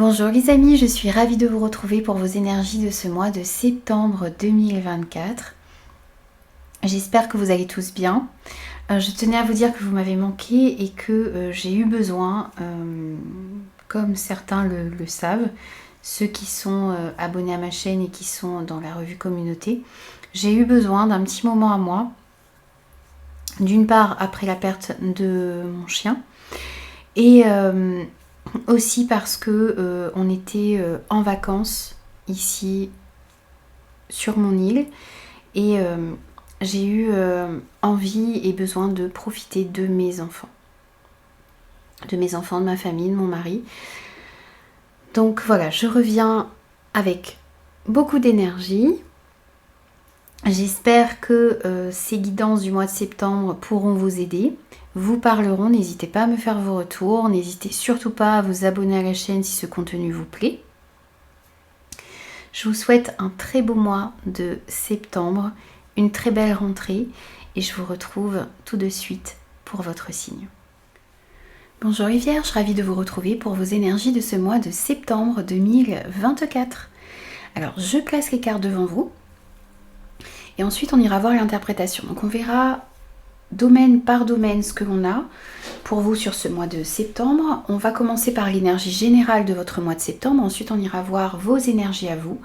Bonjour les amis, je suis ravie de vous retrouver pour vos énergies de ce mois de septembre 2024. J'espère que vous allez tous bien. Je tenais à vous dire que vous m'avez manqué et que j'ai eu besoin, comme certains le savent, ceux qui sont abonnés à ma chaîne et qui sont dans la revue communauté, j'ai eu besoin d'un petit moment à moi. D'une part après la perte de mon chien et aussi parce que on était en vacances ici sur mon île et j'ai eu envie et besoin de profiter de mes enfants, de ma famille, de mon mari. Donc voilà, je reviens avec beaucoup d'énergie. J'espère que ces guidances du mois de septembre pourront vous aider, vous parleront. N'hésitez pas à me faire vos retours, n'hésitez surtout pas à vous abonner à la chaîne si ce contenu vous plaît. Je vous souhaite un très beau mois de septembre, une très belle rentrée et je vous retrouve tout de suite pour votre signe. Bonjour les Vierges, ravie de vous retrouver pour vos énergies de ce mois de septembre 2024. Alors je place les cartes devant vous. Et ensuite, on ira voir l'interprétation. Donc, on verra domaine par domaine ce que l'on a pour vous sur ce mois de septembre. On va commencer par l'énergie générale de votre mois de septembre. Ensuite, on ira voir vos énergies à vous.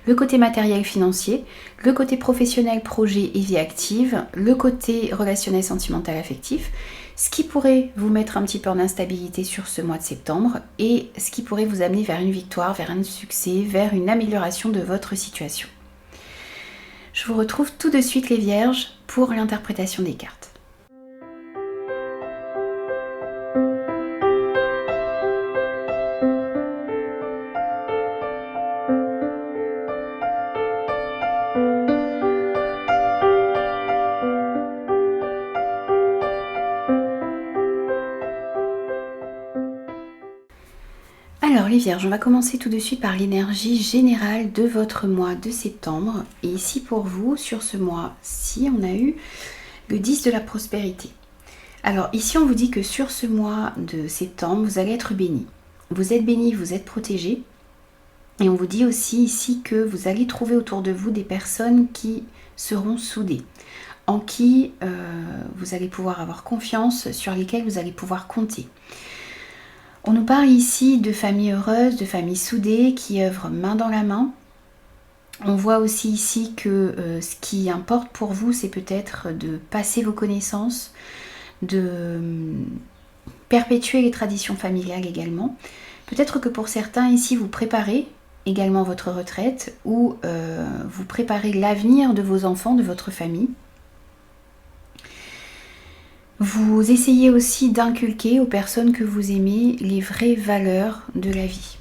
Le côté matériel financier, le côté professionnel, projet et vie active, le côté relationnel, sentimental, affectif, ce qui pourrait vous mettre un petit peu en instabilité sur ce mois de septembre et ce qui pourrait vous amener vers une victoire, vers un succès, vers une amélioration de votre situation. Je vous retrouve tout de suite les Vierges pour l'interprétation des cartes. Alors les Vierges, on va commencer tout de suite par l'énergie générale de votre mois de septembre. Et ici pour vous, sur ce mois-ci, on a eu le 10 de la prospérité. Alors ici, on vous dit que sur ce mois de septembre, vous allez être béni. Vous êtes béni, vous êtes protégé. Et on vous dit aussi ici que vous allez trouver autour de vous des personnes qui seront soudées, en qui vous allez pouvoir avoir confiance, sur lesquelles vous allez pouvoir compter. On nous parle ici de familles heureuses, de familles soudées qui œuvrent main dans la main. On voit aussi ici que ce qui importe pour vous, c'est peut-être de passer vos connaissances, de perpétuer les traditions familiales également. Peut-être que pour certains ici, vous préparez également votre retraite ou vous préparez l'avenir de vos enfants, de votre famille. Vous essayez aussi d'inculquer aux personnes que vous aimez les vraies valeurs de la vie.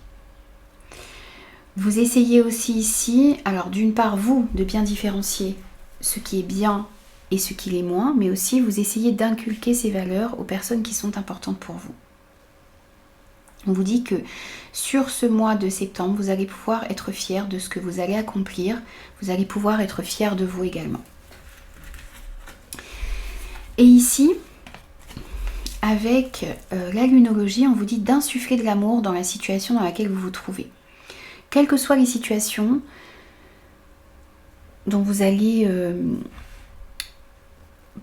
Vous essayez aussi ici, alors d'une part vous, de bien différencier ce qui est bien et ce qui l'est moins, mais aussi vous essayez d'inculquer ces valeurs aux personnes qui sont importantes pour vous. On vous dit que sur ce mois de septembre, vous allez pouvoir être fiers de ce que vous allez accomplir, vous allez pouvoir être fiers de vous également. Et ici, avec la lunologie, on vous dit d'insuffler de l'amour dans la situation dans laquelle vous vous trouvez. Quelles que soient les situations dont vous allez,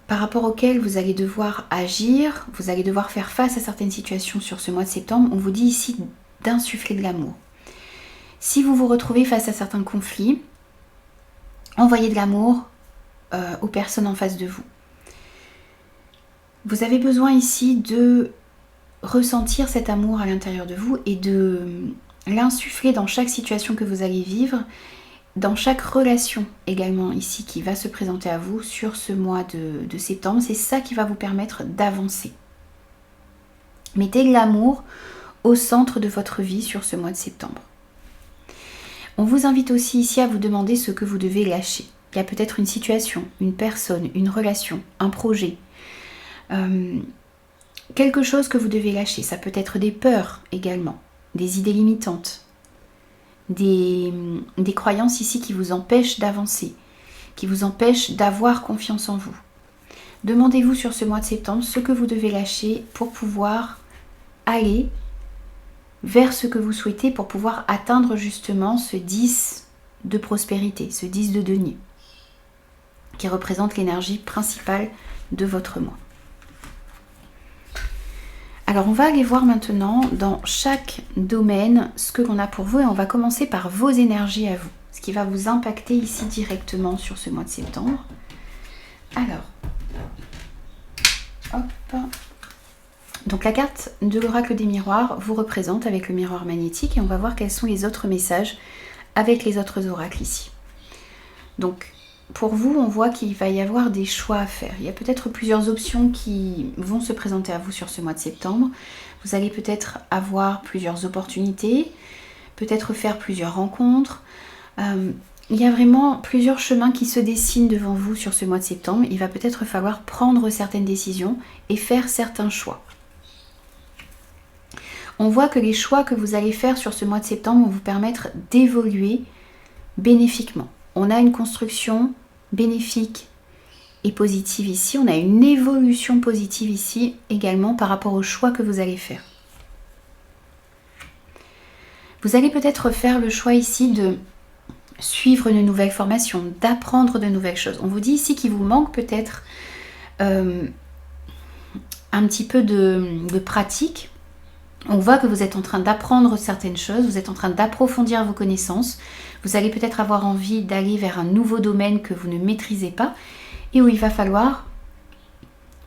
par rapport auxquelles vous allez devoir agir, vous allez devoir faire face à certaines situations sur ce mois de septembre, on vous dit ici d'insuffler de l'amour. Si vous vous retrouvez face à certains conflits, envoyez de l'amour aux personnes en face de vous. Vous avez besoin ici de ressentir cet amour à l'intérieur de vous et de l'insuffler dans chaque situation que vous allez vivre, dans chaque relation également ici qui va se présenter à vous sur ce mois de septembre. C'est ça qui va vous permettre d'avancer. Mettez l'amour au centre de votre vie sur ce mois de septembre. On vous invite aussi ici à vous demander ce que vous devez lâcher. Il y a peut-être une situation, une personne, une relation, un projet, quelque chose que vous devez lâcher. Ça peut être des peurs également, des idées limitantes, des croyances ici qui vous empêchent d'avancer, qui vous empêchent d'avoir confiance en vous. Demandez-vous sur ce mois de septembre ce que vous devez lâcher pour pouvoir aller vers ce que vous souhaitez pour pouvoir atteindre justement ce 10 de prospérité, ce 10 de denier, qui représente l'énergie principale de votre mois. Alors on va aller voir maintenant dans chaque domaine ce que l'on a pour vous et on va commencer par vos énergies à vous, ce qui va vous impacter ici directement sur ce mois de septembre. Alors, hop. Donc la carte de l'oracle des miroirs vous représente avec le miroir magnétique et on va voir quels sont les autres messages avec les autres oracles ici. Donc pour vous, on voit qu'il va y avoir des choix à faire. Il y a peut-être plusieurs options qui vont se présenter à vous sur ce mois de septembre. Vous allez peut-être avoir plusieurs opportunités, peut-être faire plusieurs rencontres. Il y a vraiment plusieurs chemins qui se dessinent devant vous sur ce mois de septembre. Il va peut-être falloir prendre certaines décisions et faire certains choix. On voit que les choix que vous allez faire sur ce mois de septembre vont vous permettre d'évoluer bénéfiquement. On a une construction bénéfique et positive ici. On a une évolution positive ici également par rapport aux choix que vous allez faire. Vous allez peut-être faire le choix ici de suivre une nouvelle formation, d'apprendre de nouvelles choses. On vous dit ici qu'il vous manque peut-être un petit peu de pratique. On voit que vous êtes en train d'apprendre certaines choses, vous êtes en train d'approfondir vos connaissances. Vous allez peut-être avoir envie d'aller vers un nouveau domaine que vous ne maîtrisez pas et où il va falloir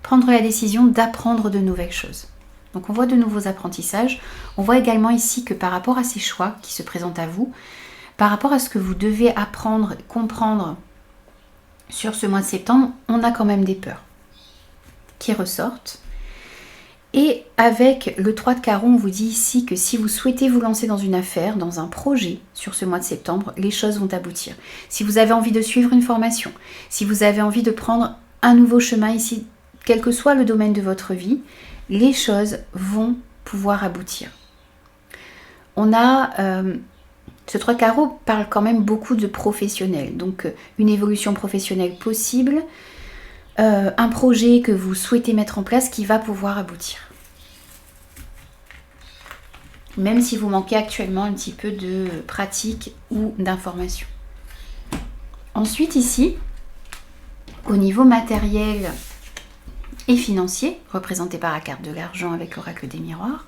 prendre la décision d'apprendre de nouvelles choses. Donc on voit de nouveaux apprentissages. On voit également ici que par rapport à ces choix qui se présentent à vous, par rapport à ce que vous devez apprendre, comprendre sur ce mois de septembre, on a quand même des peurs qui ressortent. Et avec le 3 de carreau, on vous dit ici que si vous souhaitez vous lancer dans une affaire, dans un projet sur ce mois de septembre, les choses vont aboutir. Si vous avez envie de suivre une formation, si vous avez envie de prendre un nouveau chemin ici, quel que soit le domaine de votre vie, les choses vont pouvoir aboutir. On a... ce 3 de carreau parle quand même beaucoup de professionnels, donc une évolution professionnelle possible, un projet que vous souhaitez mettre en place qui va pouvoir aboutir. Même si vous manquez actuellement un petit peu de pratique ou d'information. Ensuite ici, au niveau matériel et financier, représenté par la carte de l'argent avec l'oracle des miroirs,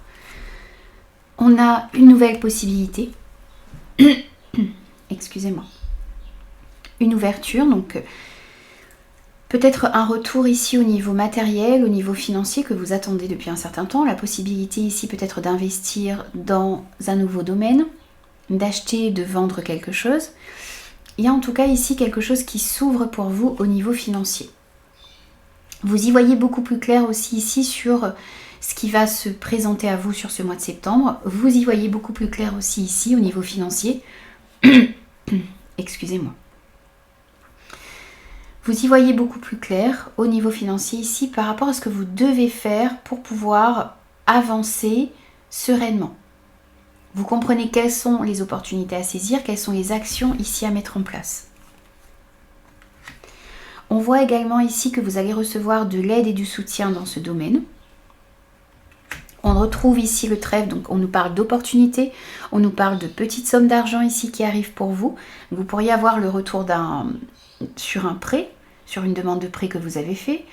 on a une nouvelle possibilité. Excusez-moi. Une ouverture, donc peut-être un retour ici au niveau matériel, au niveau financier que vous attendez depuis un certain temps. La possibilité ici peut-être d'investir dans un nouveau domaine, d'acheter, de vendre quelque chose. Il y a en tout cas ici quelque chose qui s'ouvre pour vous au niveau financier. Vous y voyez beaucoup plus clair aussi ici sur ce qui va se présenter à vous sur ce mois de septembre. Vous y voyez beaucoup plus clair aussi ici au niveau financier. Excusez-moi. Vous y voyez beaucoup plus clair au niveau financier ici par rapport à ce que vous devez faire pour pouvoir avancer sereinement. Vous comprenez quelles sont les opportunités à saisir, quelles sont les actions ici à mettre en place. On voit également ici que vous allez recevoir de l'aide et du soutien dans ce domaine. On retrouve ici le trèfle, donc on nous parle d'opportunités, on nous parle de petites sommes d'argent ici qui arrivent pour vous. Vous pourriez avoir le retour sur un prêt, sur une demande de prêt que vous avez fait.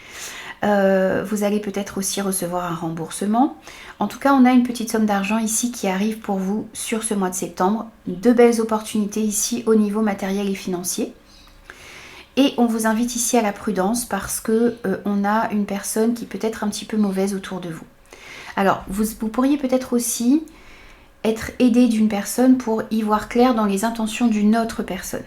Vous allez peut-être aussi recevoir un remboursement. En tout cas, on a une petite somme d'argent ici qui arrive pour vous sur ce mois de septembre. De belles opportunités ici au niveau matériel et financier. Et on vous invite ici à la prudence parce que on a une personne qui peut être un petit peu mauvaise autour de vous. Alors, vous pourriez peut-être aussi être aidé d'une personne pour y voir clair dans les intentions d'une autre personne.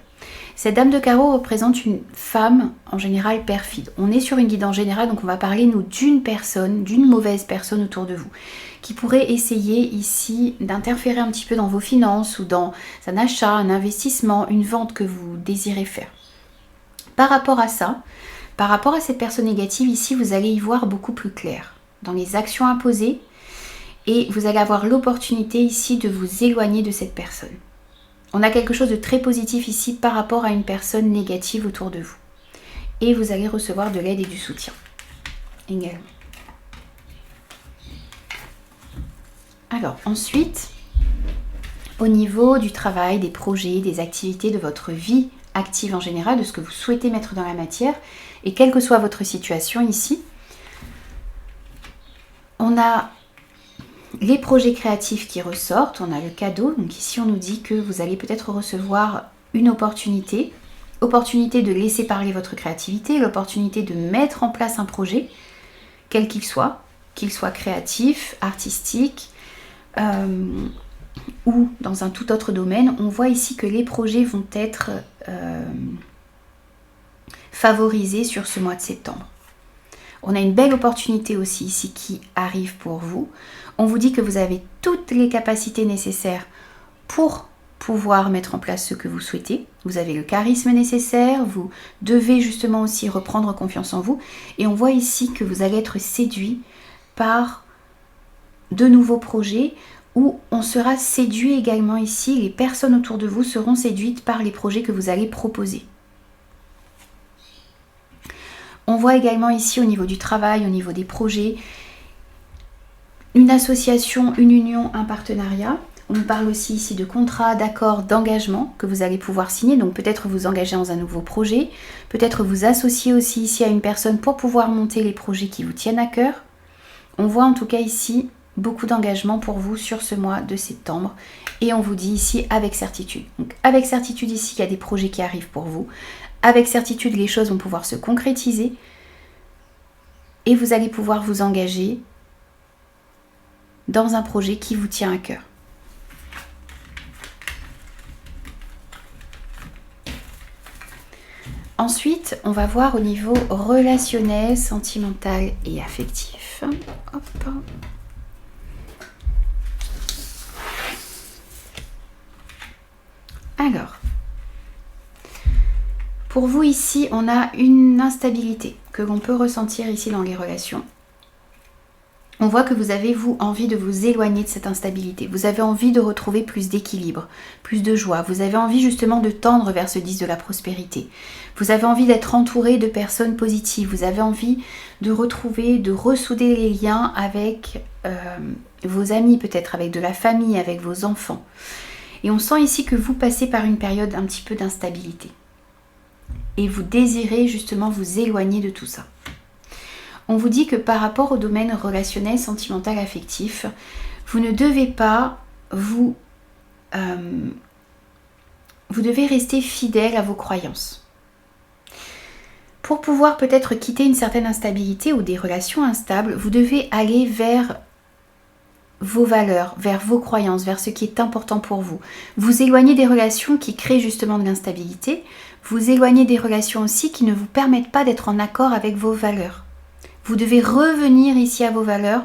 Cette dame de carreau représente une femme en général perfide. On est sur une guidance générale, donc on va parler nous d'une personne, d'une mauvaise personne autour de vous, qui pourrait essayer ici d'interférer un petit peu dans vos finances ou dans un achat, un investissement, une vente que vous désirez faire. Par rapport à ça, par rapport à cette personne négative ici, vous allez y voir beaucoup plus clair dans les actions à poser et vous allez avoir l'opportunité ici de vous éloigner de cette personne. On a quelque chose de très positif ici par rapport à une personne négative autour de vous. Et vous allez recevoir de l'aide et du soutien également. Alors ensuite, au niveau du travail, des projets, des activités, de votre vie active en général, de ce que vous souhaitez mettre dans la matière. Et quelle que soit votre situation ici, on a les projets créatifs qui ressortent, on a le cadeau. Donc ici, on nous dit que vous allez peut-être recevoir une opportunité de laisser parler votre créativité, l'opportunité de mettre en place un projet, quel qu'il soit créatif, artistique, ou dans un tout autre domaine. On voit ici que les projets vont être favorisés sur ce mois de septembre. On a une belle opportunité aussi ici qui arrive pour vous. On vous dit que vous avez toutes les capacités nécessaires pour pouvoir mettre en place ce que vous souhaitez. Vous avez le charisme nécessaire, vous devez justement aussi reprendre confiance en vous. Et on voit ici que vous allez être séduit par de nouveaux projets, où on sera séduit également ici. Les personnes autour de vous seront séduites par les projets que vous allez proposer. On voit également ici au niveau du travail, au niveau des projets, une association, une union, un partenariat. On parle aussi ici de contrat, d'accord, d'engagement que vous allez pouvoir signer. Donc peut-être vous engager dans un nouveau projet, peut-être vous associer aussi ici à une personne pour pouvoir monter les projets qui vous tiennent à cœur. On voit en tout cas ici beaucoup d'engagement pour vous sur ce mois de septembre. Et on vous dit ici avec certitude. Donc avec certitude ici, il y a des projets qui arrivent pour vous. Avec certitude, les choses vont pouvoir se concrétiser. Et vous allez pouvoir vous engager dans un projet qui vous tient à cœur. Ensuite, on va voir au niveau relationnel, sentimental et affectif. Hop. Alors, pour vous ici, on a une instabilité que l'on peut ressentir ici dans les relations. On voit que vous avez, vous, envie de vous éloigner de cette instabilité. Vous avez envie de retrouver plus d'équilibre, plus de joie. Vous avez envie justement de tendre vers ce 10 de la prospérité. Vous avez envie d'être entouré de personnes positives. Vous avez envie de retrouver, de ressouder les liens avec vos amis, peut-être avec de la famille, avec vos enfants. Et on sent ici que vous passez par une période un petit peu d'instabilité. Et vous désirez justement vous éloigner de tout ça. On vous dit que par rapport au domaine relationnel, sentimental, affectif, vous ne devez pas vous devez rester fidèle à vos croyances. Pour pouvoir peut-être quitter une certaine instabilité ou des relations instables, vous devez aller vers vos valeurs, vers vos croyances, vers ce qui est important pour vous. Vous éloignez des relations qui créent justement de l'instabilité. Vous éloignez des relations aussi qui ne vous permettent pas d'être en accord avec vos valeurs. Vous devez revenir ici à vos valeurs,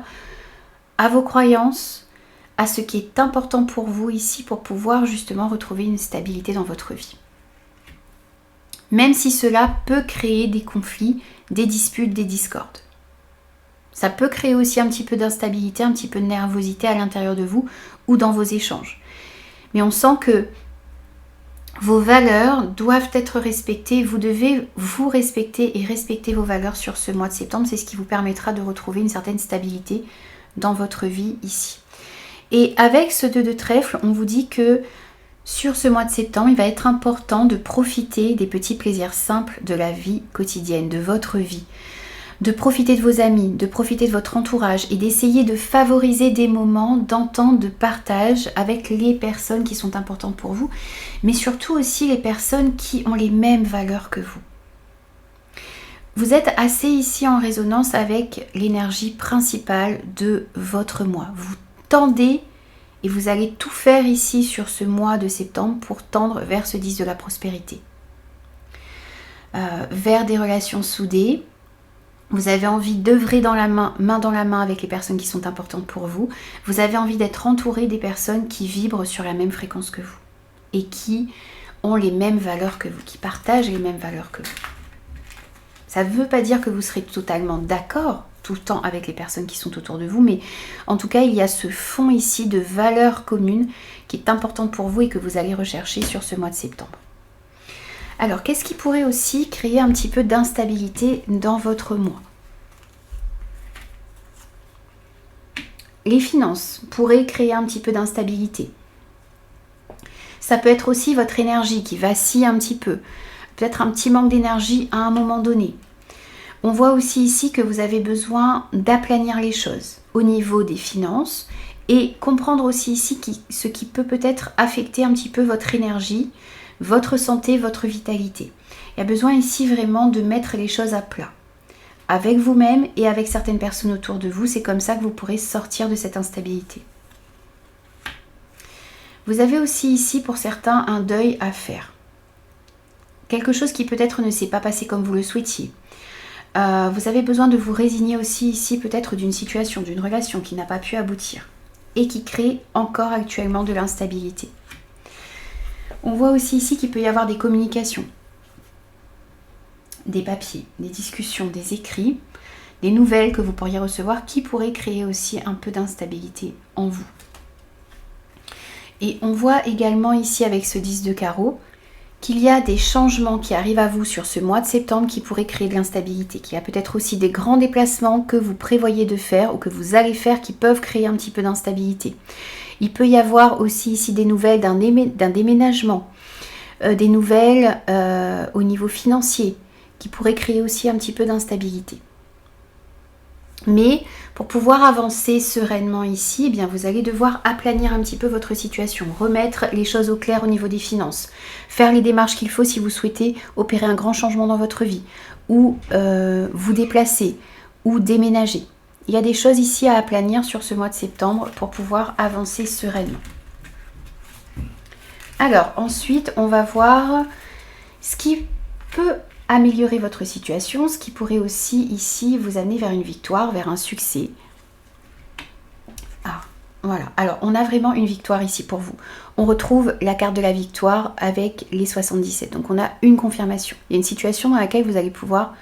à vos croyances, à ce qui est important pour vous ici pour pouvoir justement retrouver une stabilité dans votre vie. Même si cela peut créer des conflits, des disputes, des discordes. Ça peut créer aussi un petit peu d'instabilité, un petit peu de nervosité à l'intérieur de vous ou dans vos échanges. Mais on sent que vos valeurs doivent être respectées. Vous devez vous respecter et respecter vos valeurs sur ce mois de septembre. C'est ce qui vous permettra de retrouver une certaine stabilité dans votre vie ici. Et avec ce 2 de trèfle, on vous dit que sur ce mois de septembre, il va être important de profiter des petits plaisirs simples de la vie quotidienne, de votre vie. De profiter de vos amis, de profiter de votre entourage et d'essayer de favoriser des moments d'entente, de partage avec les personnes qui sont importantes pour vous, mais surtout aussi les personnes qui ont les mêmes valeurs que vous. Vous êtes assez ici en résonance avec l'énergie principale de votre mois. Vous tendez et vous allez tout faire ici sur ce mois de septembre pour tendre vers ce 10 de la prospérité. Vers des relations soudées. Vous avez envie d'œuvrer dans la main dans la main avec les personnes qui sont importantes pour vous. Vous avez envie d'être entouré des personnes qui vibrent sur la même fréquence que vous et qui ont les mêmes valeurs que vous, qui partagent les mêmes valeurs que vous. Ça ne veut pas dire que vous serez totalement d'accord tout le temps avec les personnes qui sont autour de vous, mais en tout cas, il y a ce fond ici de valeurs communes qui est importante pour vous et que vous allez rechercher sur ce mois de septembre. Alors, qu'est-ce qui pourrait aussi créer un petit peu d'instabilité dans votre mois? Les finances pourraient créer un petit peu d'instabilité. Ça peut être aussi votre énergie qui vacille un petit peu. Peut-être un petit manque d'énergie à un moment donné. On voit aussi ici que vous avez besoin d'aplanir les choses au niveau des finances et comprendre aussi ici ce qui peut peut-être affecter un petit peu votre énergie, votre santé, votre vitalité. Il y a besoin ici vraiment de mettre les choses à plat. Avec vous-même et avec certaines personnes autour de vous, c'est comme ça que vous pourrez sortir de cette instabilité. Vous avez aussi ici pour certains un deuil à faire. Quelque chose qui peut-être ne s'est pas passé comme vous le souhaitiez. Vous avez besoin de vous résigner aussi ici peut-être d'une situation, d'une relation qui n'a pas pu aboutir et qui crée encore actuellement de l'instabilité. On voit aussi ici qu'il peut y avoir des communications, des papiers, des discussions, des écrits, des nouvelles que vous pourriez recevoir qui pourraient créer aussi un peu d'instabilité en vous. Et on voit également ici avec ce 10 de carreau qu'il y a des changements qui arrivent à vous sur ce mois de septembre qui pourraient créer de l'instabilité, qu'il y a peut-être aussi des grands déplacements que vous prévoyez de faire ou que vous allez faire qui peuvent créer un petit peu d'instabilité. Il peut y avoir aussi ici des nouvelles d'un déménagement, des nouvelles au niveau financier qui pourraient créer aussi un petit peu d'instabilité. Mais pour pouvoir avancer sereinement ici, eh bien vous allez devoir aplanir un petit peu votre situation, remettre les choses au clair au niveau des finances, faire les démarches qu'il faut si vous souhaitez opérer un grand changement dans votre vie, ou vous déplacer, ou déménager. Il y a des choses ici à aplanir sur ce mois de septembre pour pouvoir avancer sereinement. Alors ensuite, on va voir ce qui peut améliorer votre situation, ce qui pourrait aussi ici vous amener vers une victoire, vers un succès. Ah, voilà. Alors, on a vraiment une victoire ici pour vous. On retrouve la carte de la victoire avec les 77. Donc, on a une confirmation. Il y a une situation dans laquelle vous allez pouvoir,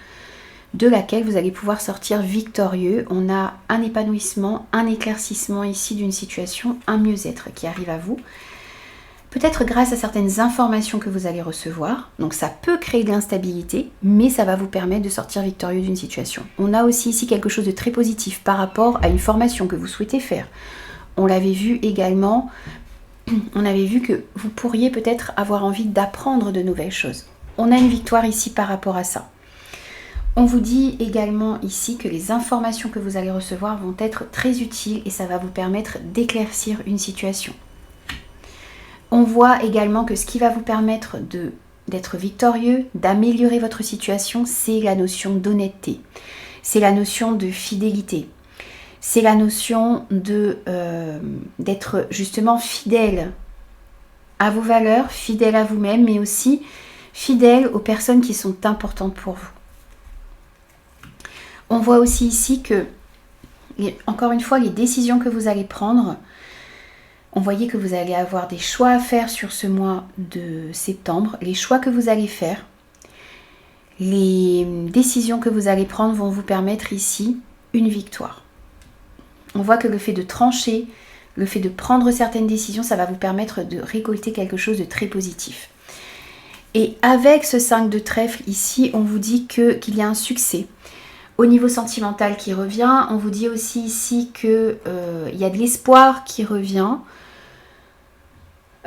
sortir victorieux. On a un épanouissement, un éclaircissement ici d'une situation, un mieux-être qui arrive à vous. Peut-être grâce à certaines informations que vous allez recevoir. Donc ça peut créer de l'instabilité, mais ça va vous permettre de sortir victorieux d'une situation. On a aussi ici quelque chose de très positif par rapport à une formation que vous souhaitez faire. On l'avait vu également, on avait vu que vous pourriez peut-être avoir envie d'apprendre de nouvelles choses. On a une victoire ici par rapport à ça. On vous dit également ici que les informations que vous allez recevoir vont être très utiles et ça va vous permettre d'éclaircir une situation. On voit également que ce qui va vous permettre d'être victorieux, d'améliorer votre situation, c'est la notion d'honnêteté. C'est la notion de fidélité. C'est la notion d'être justement fidèle à vos valeurs, fidèle à vous-même, mais aussi fidèle aux personnes qui sont importantes pour vous. On voit aussi ici que, encore une fois, les décisions que vous allez prendre, on voyait que vous allez avoir des choix à faire sur ce mois de septembre. Les choix que vous allez faire, les décisions que vous allez prendre vont vous permettre ici une victoire. On voit que le fait de trancher, le fait de prendre certaines décisions, ça va vous permettre de récolter quelque chose de très positif. Et avec ce 5 de trèfle ici, on vous dit qu'il y a un succès. Au niveau sentimental qui revient, on vous dit aussi ici qu'il y a de l'espoir qui revient.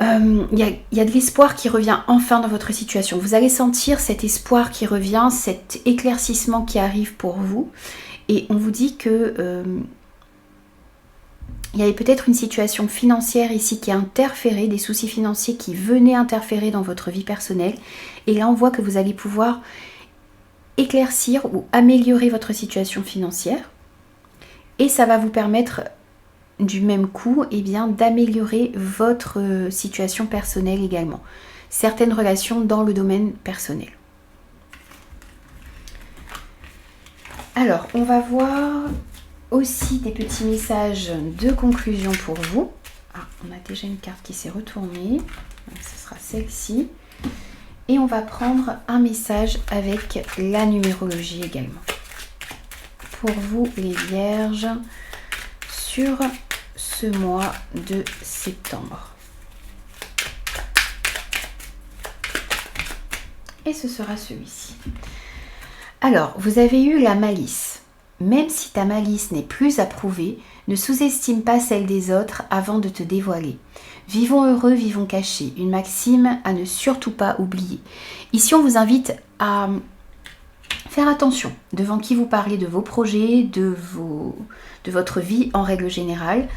Il y a de l'espoir qui revient enfin dans votre situation. Vous allez sentir cet espoir qui revient, cet éclaircissement qui arrive pour vous. Et on vous dit que il y avait peut-être une situation financière ici qui a interféré, des soucis financiers qui venaient interférer dans votre vie personnelle. Et là, on voit que vous allez pouvoir éclaircir ou améliorer votre situation financière. Et ça va vous permettre du même coup, eh bien, d'améliorer votre situation personnelle également. Certaines relations dans le domaine personnel. Alors, on va voir aussi des petits messages de conclusion pour vous. Ah, on a déjà une carte qui s'est retournée. Donc, ce sera celle-ci. Et on va prendre un message avec la numérologie également. Pour vous, les vierges, sur ce mois de septembre. Et ce sera celui-ci. Alors, vous avez eu la malice. Même si ta malice n'est plus approuvée, Ne sous-estime pas celle des autres avant de te dévoiler. Vivons heureux, vivons cachés. Une maxime à ne surtout pas oublier. Ici, on vous invite à faire attention devant qui vous parlez de vos projets, de votre vie en règle générale.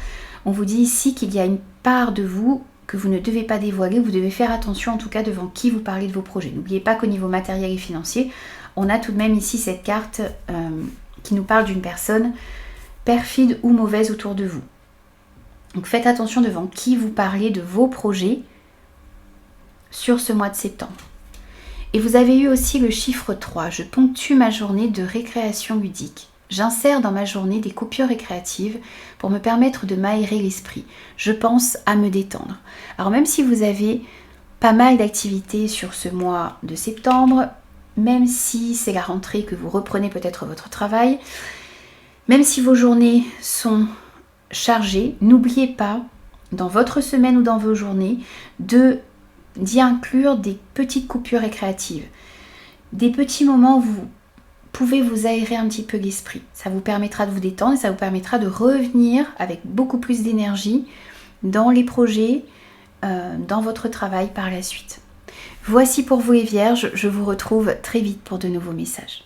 On vous dit ici qu'il y a une part de vous que vous ne devez pas dévoiler. Vous devez faire attention en tout cas devant qui vous parlez de vos projets. N'oubliez pas qu'au niveau matériel et financier, on a tout de même ici cette carte qui nous parle d'une personne perfide ou mauvaise autour de vous. Donc faites attention devant qui vous parlez de vos projets sur ce mois de septembre. Et vous avez eu aussi le chiffre 3. Je ponctue ma journée de récréation ludique. J'insère dans ma journée des coupures récréatives pour me permettre de m'aérer l'esprit. Je pense à me détendre. Alors même si vous avez pas mal d'activités sur ce mois de septembre, même si c'est la rentrée que vous reprenez peut-être votre travail, même si vos journées sont chargées, n'oubliez pas dans votre semaine ou dans vos journées d'y inclure des petites coupures récréatives, des petits moments où vous pouvez vous aérer un petit peu l'esprit. Ça vous permettra de vous détendre et ça vous permettra de revenir avec beaucoup plus d'énergie dans les projets, dans votre travail par la suite. Voici pour vous les vierges, je vous retrouve très vite pour de nouveaux messages.